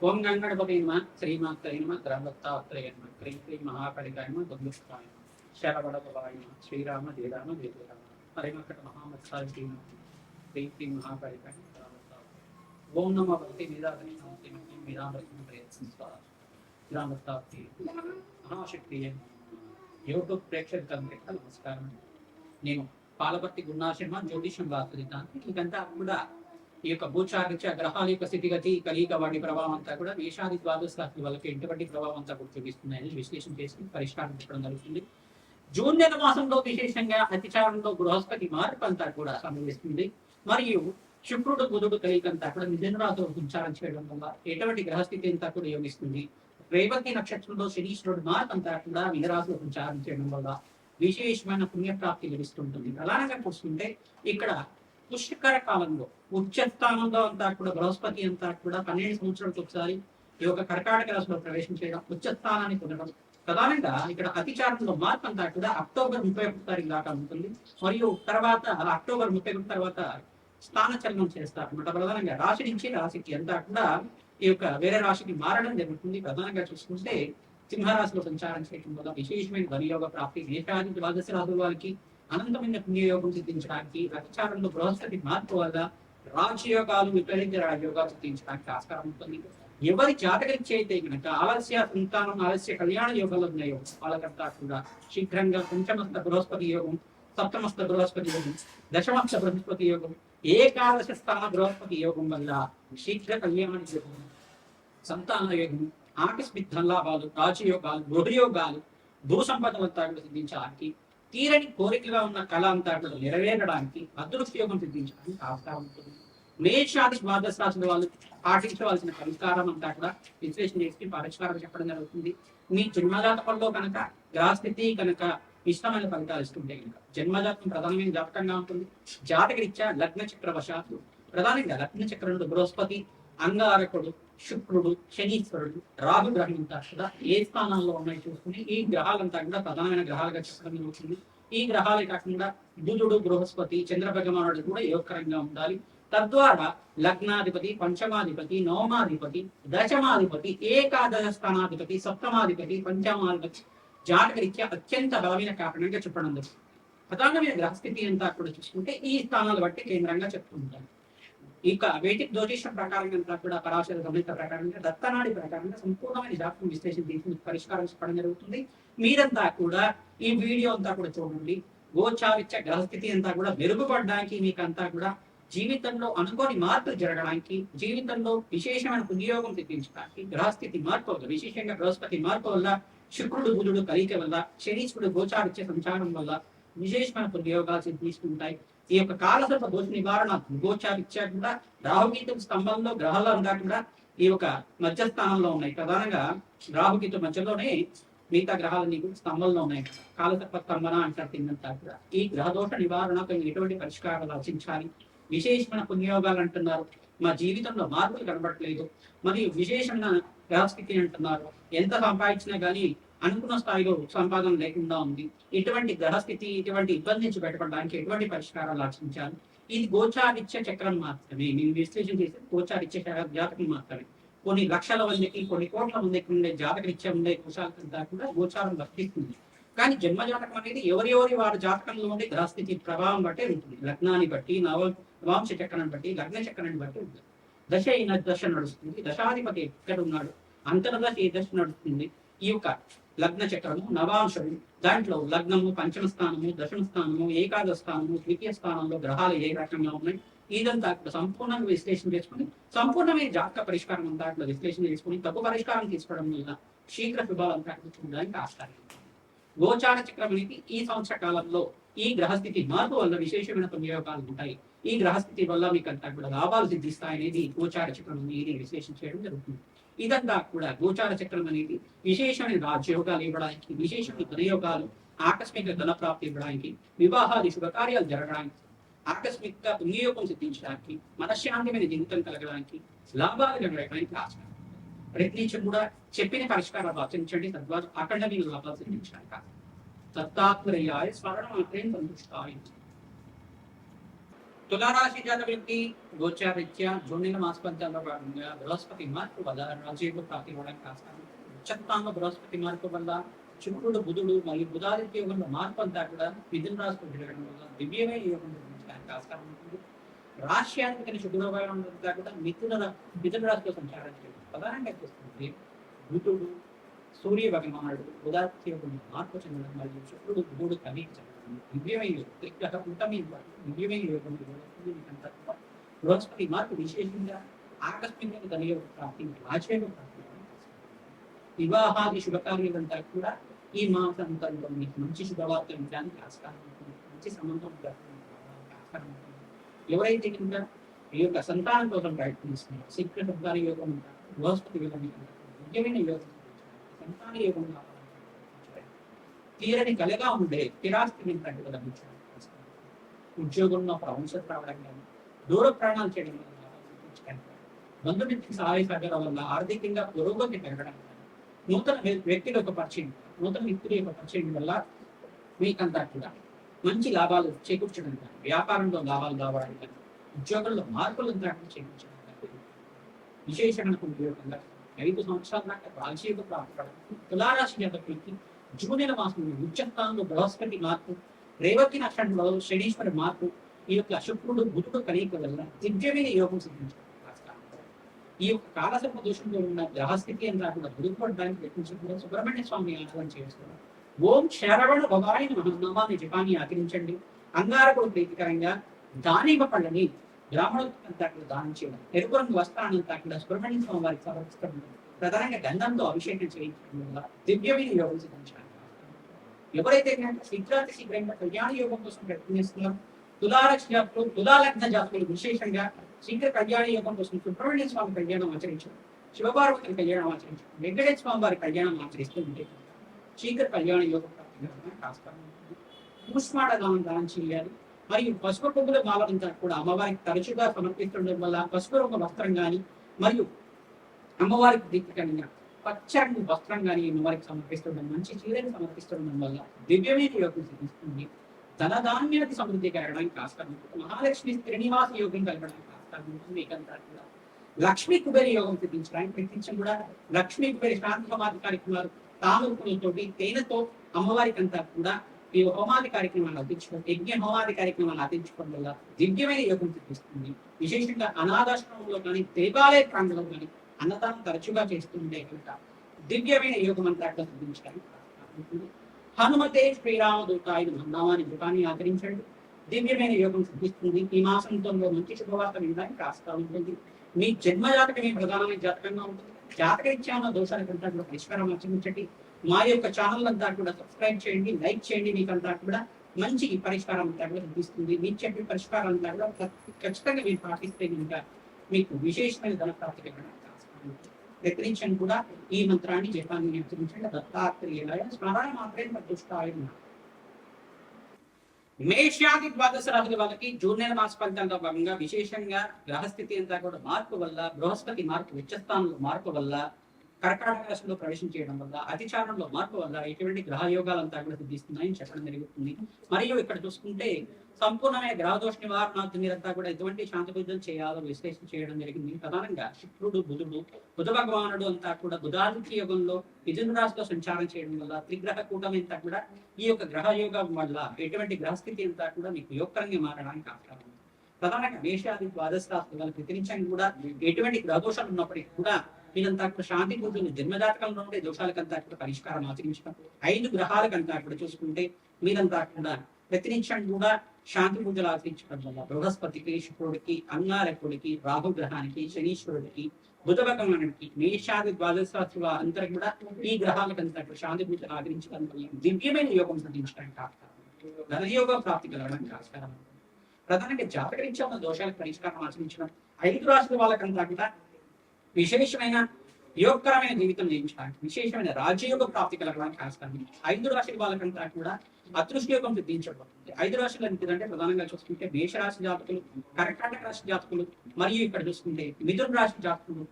ఓం గంగణపతి నమ శ్రీమాత్రే నమ గ్రహదత్తాత్రేయ నమ క్రీం క్రీం మహాకాళికాయ నమ దుర్గుష్టాయ నమ శరవడభవాయ నమ శ్రీరామ జయరామ జయ జయరామ హరిమకట మహామత్సాయ క్రీం క్రీం మహాకాళికాయ నమ గ్రహదత్తాత్రేయ ఓం నమో భక్తి నిరాధని నమస్తే మీరామృతం ప్రయత్నిస్తా గ్రామత్తాత్రేయ మహాశక్తి యూట్యూబ్ ప్రేక్షకులందరికీ నమస్కారం. నేను పాలపర్తి గున్నాశర్మ జ్యోతిషం వాస్తుతాను. ఇదంతా కూడా ఈ యొక్క భూచారిత్య గ్రహాల యొక్క స్థితిగతి కలియిక వాటి ప్రభావం అంతా కూడా మేషాది ద్వాదశ రాశుల వాళ్ళకి ఎటువంటి ప్రభావం అంతా కూడా చూపిస్తున్నాయని విశ్లేషణ చేసి పరిష్కారం చెప్పడం జరుగుతుంది. జూన్ నెల మాసంలో విశేషంగా అతిచారంలో బృహస్పతి మార్పు అంతా కూడా సంభవిస్తుంది. మరియు శుక్రుడు బుధుడు కలియిక అంతా కూడా మిథున రాశిలో సంచారం చేయడం వల్ల ఎటువంటి గ్రహస్థితి అంతా కూడా యోగిస్తుంది. రేవతి నక్షత్రంలో శనీశ్వరుడు మార్పు అంతా కూడా మీనరాశిలో సంచారం చేయడం వల్ల విశేషమైన పుణ్యప్రాప్తి లభిస్తుంటుంది. ప్రధానంగా చూసుకుంటే ఇక్కడ పుష్కర కాలంలో ఉచ్చస్థానంలో అంతా కూడా బృహస్పతి అంతా కూడా 12 సంవత్సరాలకు ఒకసారి ఈ యొక్క కర్కాటక రాశిలో ప్రవేశం చేయడం, ఉచ్చస్థానాన్ని పొందడం. ప్రధానంగా ఇక్కడ అతిచారంలో మార్పు అంతా కూడా అక్టోబర్ 31 తారీఖు దాకా ఉంటుంది. మరియు తర్వాత అక్టోబర్ 31 తర్వాత స్థాన చలనం చేస్తారు అన్నమాట. ప్రధానంగా రాశి నుంచి రాశికి అంతా కూడా ఈ యొక్క వేరే రాశికి మారడం జరుగుతుంది. ప్రధానంగా చూసుకుంటే సింహరాశిలో సంచారం చేయడం వల్ల విశేషమైన ధనయోగ ప్రాప్తి, మేషాది ద్వాదశ రాశుల వారికి అనంతమైన పుణ్యయోగం సిద్ధించడానికి, అతిచారంలో బృహస్పతి మార్పు వల్ల రాజయోగాలు విపరీత రాజయోగాలు సిద్ధించడానికి ఆస్కారం ఉంటుంది. ఎవరి జాతకరీత్యా అయితే కనుక ఆలస్య సంతానం, ఆలస్య కళ్యాణ యోగాలు ఉన్నాయో వాళ్ళకంతా కూడా శీఘ్రంగా పంచమస్త బృహస్పతి యోగం, సప్తమస్త బృహస్పతి యోగం, దశమస్త బృహస్పతి యోగం, ఏకాదశ స్థాన బృహస్పతి యోగం వల్ల శీఘ్ర కళ్యాణ యోగం, సంతాన యోగం, ఆకస్మిక ధనలాభాలు, రాజయోగాలు, గృహయోగాలు, భూ సంపదలంతా కూడా సిద్ధించడానికి, తీరని కోరికగా ఉన్న కళ అంతా కూడా నెరవేరడానికి, అదృష్టయోగం సిద్ధించడానికి ఆస్కారం ఉంటుంది. మేషాది ద్వాదశ రాశుల వాళ్ళు పాటించవలసిన పరిష్కారం అంతా కూడా విశ్లేషణ చేసి పరిష్కారం చెప్పడం జరుగుతుంది. మీ జన్మజాతకంలో కనుక గ్రహస్థితి కనుక ఇష్టమైన ఫలితాలు ఇస్తుంటే కనుక జన్మజాతకం ప్రధానమైన జాతకంగా ఉంటుంది. జాతకరీత్యా లగ్న చక్రవశాత్తు ప్రధానంగా లగ్న చక్రంలో బృహస్పతి, అంగారకుడు, శుక్రుడు, శనీశ్వరుడు, రాహు గ్రహం అంతా కూడా ఏ స్థానాల్లో ఉన్నాయి చూసుకుని ఈ గ్రహాలంతా కూడా ప్రధానమైన గ్రహాలుగా చెప్పడం జరుగుతుంది. ఈ గ్రహాలే కాకుండా బుధుడు, బృహస్పతి, చంద్ర భగవానుడు కూడా యోగకరంగా ఉండాలి. తద్వారా లగ్నాధిపతి, పంచమాధిపతి, నవమాధిపతి, దశమాధిపతి, ఏకాదశ స్థానాధిపతి, సప్తమాధిపతి, పంచమాధిపతి జాతకరీత్యా అత్యంత బలమైన కారణంగా చెప్పడం జరుగుతుంది. ప్రధానమైన గ్రహస్థితి అంతా కూడా చూసుకుంటే ఈ స్థానాలు బట్టి కేంద్రంగా చెప్తుంటారు. ఇక వేదిక్ జ్యోతిషం ప్రకారంగా అంతా కూడా పరాశర గమనిత ప్రకారంగా, దత్తనాడి ప్రకారంగా సంపూర్ణమైన జాతకం విశ్లేషణ తీసి పరిష్కారం చెప్పడం జరుగుతుంది. మీరంతా కూడా ఈ వీడియో అంతా కూడా చూడండి. గోచారిత్య గ్రహస్థితి అంతా కూడా మెరుగుపడడానికి, మీకంతా కూడా జీవితంలో అనుకోని మార్పులు జరగడానికి, జీవితంలో విశేషమైన పుణ్యయోగం సిద్ధించడానికి గ్రహస్థితి మార్పు వల్ల, విశేషంగా బృహస్పతి మార్పు వల్ల, శుక్రుడు బుధుడు కలిక వల్ల, శనీశ్వరుడు గోచారిత్య సంచారం వల్ల విశేషమైన పుణ్యయోగాలు సిద్ధిస్తుంటాయి. ఈ యొక్క కాలసర్ప దోష నివారణ గోచారిత్య కూడా రాహుకేతు స్తంభంలో గ్రహాలు అంతా కూడా ఈ యొక్క మధ్యస్థానంలో ఉన్నాయి. ప్రధానంగా రాహుకేతు మధ్యలోనే మిగతా గ్రహాలన్నీ కూడా స్తంభంలో ఉన్నాయి. కాలసర్ప స్తంభన అంటారు కిందంతా కూడా. ఈ గ్రహదోష నివారణకు ఎటువంటి పరిష్కారాలు రచించాలి, విశేషమైన పుణ్యయోగాలు అంటున్నారు, మా జీవితంలో మార్పులు కనబడట్లేదు, మరియు విశేషమైన గ్రహస్థితి అంటున్నారు, ఎంత సంపాదించినా కానీ అనుకున్న స్థాయిలో సంపాదన లేకుండా ఉంది, ఇటువంటి గ్రహస్థితి, ఇటువంటి ఇబ్బంది నుంచి బయటపడడానికి ఎటువంటి పరిష్కారాలు రచించాలి. ఇది గోచారిత్య చక్రం మాత్రమే. నేను విశ్లేషణ చేసే గోచారిత్య జాతకం మాత్రమే. కొన్ని లక్షల మందికి, కొన్ని కోట్ల మందికి ఉండే జాతకరీత్యా ఉండే దోషాలంతా కూడా గోచారం వర్తిస్తుంది. కానీ జన్మజాతకం అనేది ఎవరెవరి వారి జాతకంలో ఉండే గ్రహస్థితి ప్రభావం బట్టే ఉంటుంది. లగ్నాన్ని బట్టి, నవాంశ చక్రాన్ని బట్టి, లగ్న చక్రాన్ని బట్టి ఉంటుంది. దశ అయిన దశ నడుస్తుంది, దశాధిపతి ఎక్కడ ఉన్నాడు, అంతర్దశ ఏ దశ నడుస్తుంది. ఈ యొక్క లగ్న చక్రము, నవాంశము, దాంట్లో లగ్నము, పంచమ స్థానము, దశమ స్థానము, ఏకాదశ స్థానము, ద్వితీయ స్థానంలో గ్రహాలు ఏ రకంగా ఉన్నాయి, ఇదంతా సంపూర్ణంగా విశ్లేషణ చేసుకుని సంపూర్ణమైన జాతక పరిష్కారం అంతా విశ్లేషణ చేసుకుని తప్పు పరిష్కారం తీసుకోవడం వల్ల శీఘ్ర శుభాలంతా చూడడానికి ఆస్కారం. గోచార చక్రం అనేది ఈ సంవత్సర కాలంలో ఈ గ్రహస్థితి మార్పు వల్ల విశేషమైన పుణ్యయోగాలు ఉంటాయి. ఈ గ్రహస్థితి వల్ల మీకు అంతా కూడా లాభాలు సిద్ధిస్తాయనేది గోచార చక్రం అనేది విశ్లేషణ చేయడం జరుగుతుంది. ఇదంతా కూడా గోచార చక్రం అనేది విశేషమైన రాజ్యయోగాలు ఇవ్వడానికి, విశేషమైన ధనయోగాలు, ఆకస్మిక ధన ప్రాప్తి ఇవ్వడానికి, వివాహాది శుభకార్యాలు జరగడానికి, ఆకస్మిక పుణ్యయోగం సిద్ధించడానికి, మనశ్శాంతిమైన జీవితం కలగడానికి, లాభాలు జరగడానికి ఆస్కారం. ప్రయత్నించి కూడా చెప్పిన పరిష్కారాలు ఆచరించండి. తద్వారా అఖండమైన లాభాలు సిద్ధించడానికి దత్తాత్రేయాయ స్మరణ మాత్రం సంతుష్టాయ. తులారాశి జాతకులకి గోచారీత్యా జూన్ నెల మాస ఫలితాల్లో భాగంగా బృహస్పతి మార్పు వల్ల రాజయోగ ప్రాప్తి ఇవ్వడానికి ఆస్కారం ఉంటుంది. ఉచ్చస్థానంలో బృహస్పతి మార్పు వల్ల శుక్రుడు బుధుడు మరియు బుధాదిత్య యోగంలో మార్పు అంతా కూడా మిథున రాశిలో జరగడం వల్ల దివ్యమైన యోగం నిర్మించడానికి ఆస్కారం ఉంటుంది. రాష్ట్రానికి శుక్రవారం అంతా కూడా మిథున రాశిలో సంచారం చేయడం ప్రధానంగా చూస్తుంది. బుధుడు సూర్య భగవానుడు బుధాదిత్య యోగంలో మార్పు చెందడం మరియు శుక్రుడు బుధుడు కలిగి దివ్యమైన యోగం కూటమి దివ్యమైన యోగం బృహస్పతి మార్పు విశేషంగా ఆకస్మికంగా ధనయోగ ప్రాప్తి రాజయోగ ప్రాప్తి వివాహాది శుభకార్యాలంతా కూడా ఈ మాసంతంలో మీకు మంచి శుభవార్తలు వినడానికి ఆస్కారం ఉంటుంది. మంచి సంబంధం ఆస్కారం ఉంటుంది. ఎవరైతే కనుక ఈ యొక్క సంతానం కోసం ప్రయత్నిస్తున్నారు శీఘ్ర సంతాన యోగం ఉంటారు బృహస్పతి దివ్యమైన యోగం సంతాన యోగం తీరని కలగా ఉండే స్థిరాస్తిని తగ్గ లభించడం ఉద్యోగంలో ప్రవంశం రావడం కానీ దూర ప్రాణాలు చేయడం వల్ల బంధుమిత్రుల సహాయ సహకారం వల్ల ఆర్థికంగా పురోగతి పెరగడం నూతన వ్యక్తుల యొక్క పరిచయం నూతన వ్యక్తుల యొక్క పరిచయం వల్ల మీకంతా కూడా మంచి లాభాలు చేకూర్చడం కానీ వ్యాపారంలో లాభాలు రావడం కానీ ఉద్యోగంలో మార్పులు చేకూర్చడం కానీ విశేషణకు ఉపయోగంగా 5 సంవత్సరాల దాకా రాజయోగ ప్రాప్తి తులారాశి జాతకులకి జూన్ నెల మాసంలో ఉచ్చస్థానంలో బృహస్పతి మార్పు రేవతి నక్షత్రంలో శనీశ్వరి మార్పు ఈ యొక్క శుక్రుడు బుధుడు కలయిక వల్ల దివ్యమైన యోగం సిద్ధించారు. ఈ యొక్క కాలసర్ప దోషంలో ఉన్న గ్రహస్థితి అని రాకుండా దుర్పడడానికి ప్రయత్నించకుండా సుబ్రహ్మణ్య స్వామి ఆరాధన చేస్తున్నారు. ఓం శరవణ భవాని మహనామాన్ని జపాన్ని ఆచరించండి. అంగారకుడు ప్రీతికరంగా దానిమ్మ పళ్ళని బ్రాహ్మణులంతా కూడా దానం చేయడం ఎరుపు రంగు వస్త్రాన్నంతా కూడా సుబ్రహ్మణ్య స్వామి వారికి సమర్పిస్తడం ప్రధానంగా గంధంతో అభిషేకం చేయించడం వల్ల దివ్యమైన యోగం సిద్ధించాలి. ఎవరైతే శీఘ్రంగా కళ్యాణ యోగం కోసం ప్రయత్నిస్తున్నారు తులారాశి జాతకులు తులాలగ్న జాతకులు విశేషంగా శీఘ్ర కళ్యాణ యోగం కోసం సుబ్రహ్మణ్య స్వామి కళ్యాణం ఆచరించడం శివపార్వతుల కళ్యాణం ఆచరించడం వెంకటేశ్వర స్వామి వారి కళ్యాణం ఆచరిస్తూ ఉంటే శీఘ్ర కళ్యాణ యోగ ప్రాప్తి కూష్మాడ దానం చేయాలి. మరియు పసుపు పువ్వుల మాలంతా కూడా అమ్మవారికి తరచుగా సమర్పిస్తుండడం వల్ల పసుపు రంగు వస్త్రం కానీ మరియు అమ్మవారికి దీపికంగా పచ్చని వస్త్రం కానీ అమ్మవారికి సమర్పిస్తుండడం మంచి చీరని సమర్పిస్తుండడం వల్ల దివ్యమైన యోగం సిద్ధిస్తుంది. ధనధాన్యానికి సమృద్ధి కలగడానికి ఆస్కారం ఉంటుంది. మహాలక్ష్మి శ్రీనివాస యోగం కలగడానికి ఆస్కారం ఉంటుంది. మీకంతా కూడా లక్ష్మీ కుబేర యోగం సిద్ధించడానికి ప్రయత్నించడం కూడా లక్ష్మీ కుబేర శాంతి హోమాది కార్యక్రమాలు తామూలతోటి తేనెతో అమ్మవారికి అంతా కూడా ఈ హోమాది కార్యక్రమాలు అతించుకోవడం యజ్ఞ హోమాది కార్యక్రమాలు అతించుకోవడం వల్ల దివ్యమైన యోగం సిద్ధిస్తుంది. విశేషంగా అనాథాశ్రమంలో కానీ దేవాలయ ప్రాంగంలో కానీ అన్నదానం తరచుగా చేస్తుంటే కనుక దివ్యమైన యోగం అంతా సిద్ధించడానికి హనుమతే శ్రీరామదూతాయుడు నామాన్ని జపాన్ని ఆచరించండి. దివ్యమైన యోగం సిద్ధిస్తుంది. ఈ మాసంతో మంచి శుభవార్త వినడానికి ఆస్కారం ఉంటుంది. మీ జన్మ జాతకమే ప్రధానమైన జాతకంగా ఉంటుంది. జాతకరీత్యా ఉన్న దోషాలకంతా కూడా పరిష్కారం ఆచరించండి. మా యొక్క ఛానల్ అంతా కూడా సబ్స్క్రైబ్ చేయండి, లైక్ చేయండి. మీకంతా కూడా మంచి పరిష్కారం అంతా కూడా సిద్ధిస్తుంది. మీరు చెప్పే పరిష్కారం అంతా కూడా ఖచ్చితంగా మీరు పాటిస్తే కనుక మీకు విశేషమైన ధన ప్రాప్తి ప్రయత్నించండి. కూడా ఈ మంత్రాన్ని జపాన్ని ఆచరించండి. దత్తాత్రేయాయ స్మరణ మాత్రమే ప్రతిష్టాయ. మేషాది ద్వాదశ రాశుల వాళ్ళకి జూన్ నెల మాస ఫలితాల్లో భాగంగా విశేషంగా గ్రహస్థితి అంతా కూడా మార్పు వల్ల బృహస్పతి మార్పు ఉచ్చస్థానంలో మార్పు వల్ల కర్కాటక రాశిలో ప్రవేశం చేయడం వల్ల అతిచారంలో మార్పు వల్ల ఎటువంటి గ్రహయోగాలంతా కూడా సిద్ధిస్తున్నాయని చెప్పడం జరుగుతుంది. మరియు ఇక్కడ చూసుకుంటే సంపూర్ణమైన గ్రహదోష నివారణార్థం మీరంతా కూడా ఎటువంటి శాంతి పూజలు చేయాలో విశ్లేషణ చేయడం జరిగింది. ప్రధానంగా శుక్రుడు బుధుడు బుధ భగవానుడు అంతా కూడా బుధాదిత్య యోగంలో మిథున రాశిలో సంచారం చేయడం వల్ల త్రిగ్రహ కూటమి అంతా కూడా ఈ యొక్క గ్రహ యోగం వల్ల ఎటువంటి గ్రహస్థితి అంతా కూడా మీకు యోగకరంగా మారడానికి ఆస్కారం. ప్రధానంగా మేషాది ద్వాదశ రాశుల వాళ్ళకి వ్యతిరేకంగా కూడా ఎటువంటి గ్రహదోషాలు ఉన్నప్పటికీ కూడా మీరంతా కూడా శాంతి పూజలు జన్మజాతకంలో ఉండే దోషాలకంతా కూడా పరిష్కారం ఆచరించడం 5 గ్రహాలకంతా కూడా చూసుకుంటే మీరంతా కూడా ప్రతినిత్యం కూడా శాంతి పూజలు ఆచరించడం వల్ల బృహస్పతికి శుక్రుడికి అంగారకుడికి రాహు గ్రహానికి శనీశ్వరుడికి బుధ భగవానుడికి మేషాది ద్వాదశ రాశుల అంతా కూడా ఈ గ్రహాలకంతా శాంతి పూజలు ఆచరించడం వల్ల దివ్యమైన యోగం సిద్ధించడానికి ఆస్కారం ధనయోగ ప్రాప్తి కలగడానికి ఆస్కారం. ప్రధానంగా జాతకరీత్యా ఉన్న దోషాలకు పరిష్కారం ఆచరించడం 5 రాశుల వాళ్ళకంతా కూడా విశేషమైన యోగకరమైన జీవితం జీవించడానికి విశేషమైన రాజయోగ ప్రాప్తి కలగడానికి ఆస్కారం. 5 రాశుల వాళ్ళకంతా కూడా అదృష్టయోగం సిద్ధించబడుతుంది. 5 రాశులు ఏంటంటే ప్రధానంగా చూసుకుంటే మేషరాశి జాతకులు, కర్కాటక రాశి జాతకులు, మరియు ఇక్కడ చూసుకుంటే మిథున రాశి జాతకులు,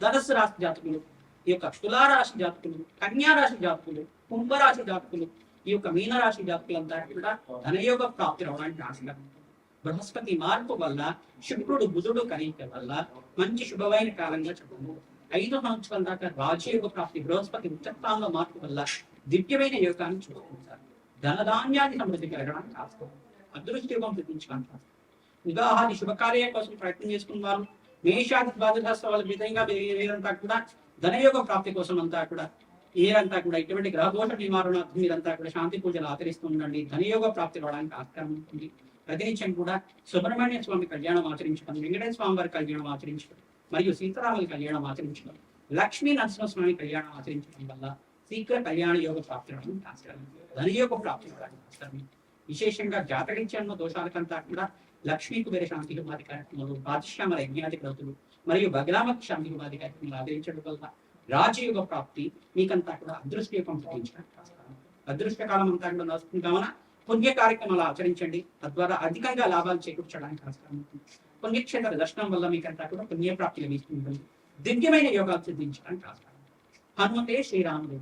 ధనుస్సు రాశి జాతకులు, ఈ యొక్క తులారాశి జాతకులు, కన్యా రాశి జాతకులు, కుంభరాశి జాతకులు, ఈ యొక్క మీనరాశి జాతకులంతా కూడా ధనయోగ ప్రాప్తి రావడానికి ఆస్కారం. బృహస్పతి మార్పు వల్ల శుక్రుడు బుధుడు కలయిక వల్ల మంచి శుభమైన కాలంగా చెప్పము. 5 సంవత్సరాల దాకా రాజయోగ ప్రాప్తి, బృహస్పతి ఉచ్చస్థానంలో మార్పు వల్ల దివ్యమైన యోగాన్ని చూసుకుంటారు. ధనధాన్యాది సమృద్ధి కలగడానికి ఆస్కారం, అదృష్ట యోగం సిద్ధించడానికి, వివాహాది శుభకార్యాల కోసం ప్రయత్నం చేసుకున్న వారు, మేషాది ద్వాదశ వాళ్ళ విధంగా వీరంతా కూడా ధనయోగ ప్రాప్తి కోసం అంతా కూడా మీరంతా కూడా ఇటువంటి గ్రహదోష నివారణార్థం మీరంతా కూడా శాంతి పూజలు ఆచరిస్తూ ఉండండి. ధనయోగ ప్రాప్తి రావడానికి ఆస్కారం ఉంటుంది. ప్రతినిత్యం కూడా సుబ్రహ్మణ్య స్వామి కళ్యాణం ఆచరించడం, వెంకటేశ్వర స్వామి వారి కళ్యాణం ఆచరించడం మరియు సీతారాముల కళ్యాణం ఆచరించడం, లక్ష్మీ నరసింహస్వామి కళ్యాణం ఆచరించడం వల్ల శీఘ్ర కళ్యాణ యోగ ప్రాప్తి రావడానికి ఆస్కారం, ధనయోగ ప్రాప్తి రావడానికి ఆస్కారం. విశేషంగా జాతకరీత్యాన్న దోషాలకంతా కూడా లక్ష్మీ కుబేర శాంతి హోమాది కార్యక్రమాలు, పాతిశ్యామల యజ్ఞాది వ్రతులు మరియు బగలామతి శాంతి హోమాది కార్యక్రమాలు ఆచరించడం వల్ల రాజయోగ ప్రాప్తి మీకంతా కూడా అదృష్ట యోగం సిద్ధించడానికి ఆస్కారం. అదృష్ట కాలం అంతా కూడా వస్తుంది కావున పుణ్య కార్యక్రమాలు ఆచరించండి. తద్వారా అధికంగా లాభాలు చేకూర్చడానికి ఆస్కారం ఉంటుంది. పుణ్యక్షేత్ర దర్శనం వల్ల మీకంతా కూడా పుణ్యప్రాప్తి లభిస్తుంది. దివ్యమైన యోగాలు సిద్ధించడానికి ఆస్కారం. హనుమతే శ్రీరాముడు.